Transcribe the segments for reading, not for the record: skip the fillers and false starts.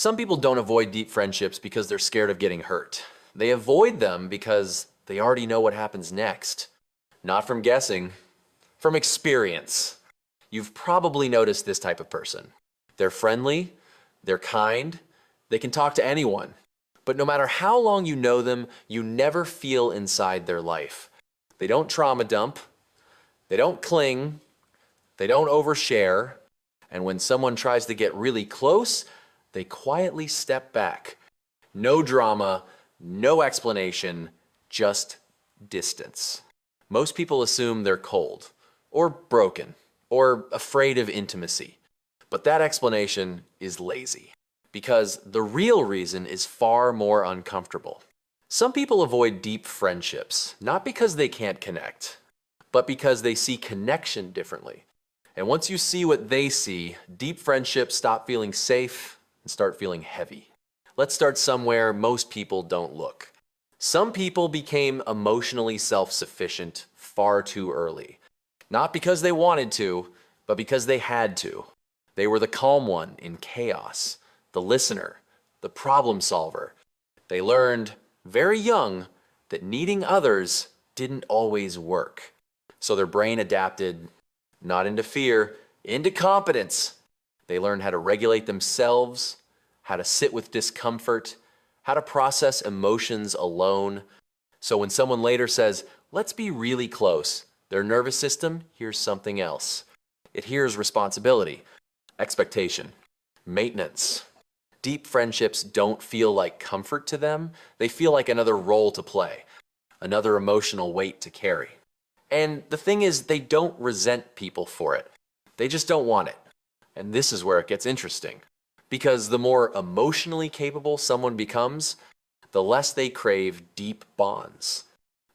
Some people don't avoid deep friendships because they're scared of getting hurt. They avoid them because they already know what happens next. Not from guessing, from experience. You've probably noticed this type of person. They're friendly, they're kind, they can talk to anyone. But no matter how long you know them, you never feel inside their life. They don't trauma dump, they don't cling, they don't overshare, and when someone tries to get really close, they quietly step back. No drama, no explanation, just distance. Most people assume they're cold, or broken, or afraid of intimacy. But that explanation is lazy, because the real reason is far more uncomfortable. Some people avoid deep friendships, not because they can't connect, but because they see connection differently. And once you see what they see, deep friendships stop feeling safe and start feeling heavy. Let's start somewhere most people don't look. Some people became emotionally self-sufficient far too early. Not because they wanted to, but because they had to. They were the calm one in chaos, the listener, the problem solver. They learned very young that needing others didn't always work. So their brain adapted not into fear, into competence. They learned how to regulate themselves, how to sit with discomfort, how to process emotions alone. So when someone later says, "Let's be really close," their nervous system hears something else. It hears responsibility, expectation, maintenance. Deep friendships don't feel like comfort to them. They feel like another role to play, another emotional weight to carry. And the thing is, they don't resent people for it. They just don't want it. And this is where it gets interesting. Because the more emotionally capable someone becomes, the less they crave deep bonds.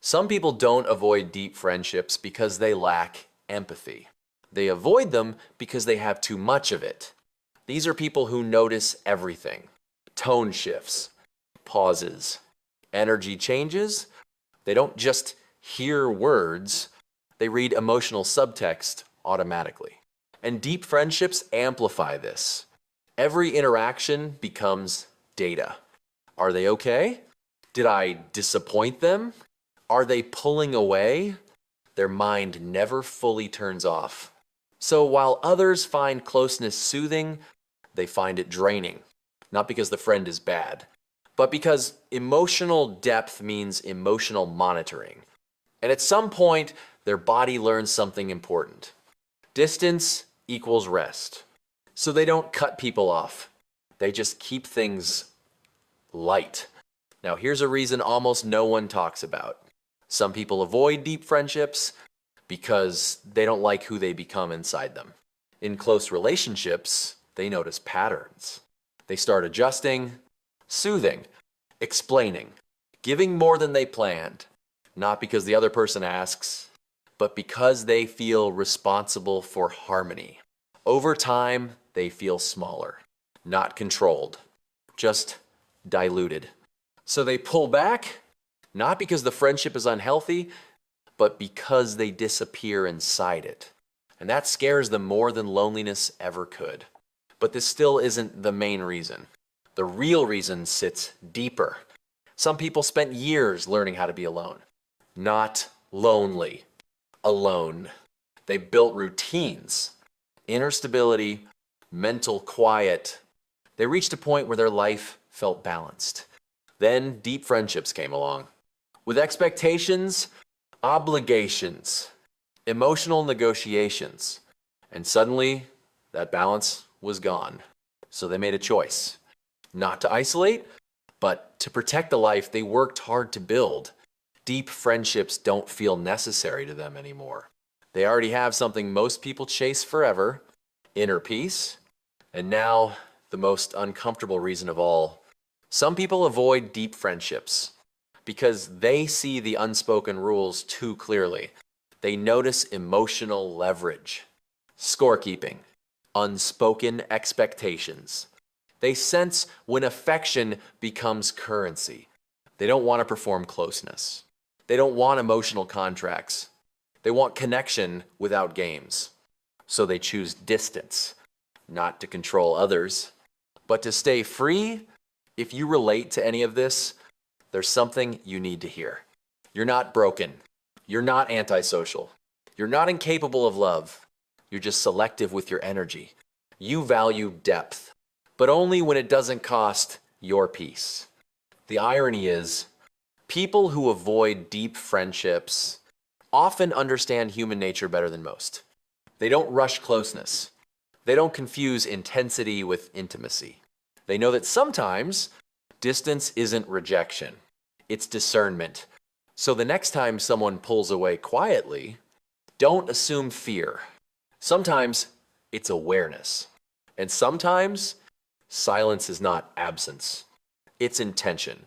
Some people don't avoid deep friendships because they lack empathy. They avoid them because they have too much of it. These are people who notice everything. Tone shifts, pauses, energy changes. They don't just hear words, they read emotional subtext automatically. And deep friendships amplify this. Every interaction becomes data. Are they okay? Did I disappoint them? Are they pulling away? Their mind never fully turns off. So while others find closeness soothing, they find it draining. Not because the friend is bad, but because emotional depth means emotional monitoring. And at some point, their body learns something important. Distance equals rest. So they don't cut people off. They just keep things light. Now here's a reason almost no one talks about. Some people avoid deep friendships because they don't like who they become inside them. In close relationships, they notice patterns. They start adjusting, soothing, explaining, giving more than they planned. Not because the other person asks, but because they feel responsible for harmony. Over time, they feel smaller, not controlled, just diluted. So they pull back, not because the friendship is unhealthy, but because they disappear inside it. And that scares them more than loneliness ever could. But this still isn't the main reason. The real reason sits deeper. Some people spent years learning how to be alone. Not lonely, alone. They built routines, inner stability, mental quiet. They reached a point where their life felt balanced. Then deep friendships came along. With expectations, obligations, emotional negotiations. And suddenly, that balance was gone. So they made a choice. Not to isolate, but to protect the life they worked hard to build. Deep friendships don't feel necessary to them anymore. They already have something most people chase forever, inner peace. And now, the most uncomfortable reason of all. Some people avoid deep friendships because they see the unspoken rules too clearly. They notice emotional leverage, scorekeeping, unspoken expectations. They sense when affection becomes currency. They don't want to perform closeness. They don't want emotional contracts. They want connection without games. So they choose distance, not to control others, But to stay free, if you relate to any of this, there's something you need to hear. You're not broken. You're not antisocial. You're not incapable of love. You're just selective with your energy. You value depth, but only when it doesn't cost your peace. The irony is, people who avoid deep friendships often understand human nature better than most. They don't rush closeness. They don't confuse intensity with intimacy. They know that sometimes distance isn't rejection, it's discernment. So the next time someone pulls away quietly, don't assume fear. Sometimes it's awareness. And sometimes silence is not absence, it's intention.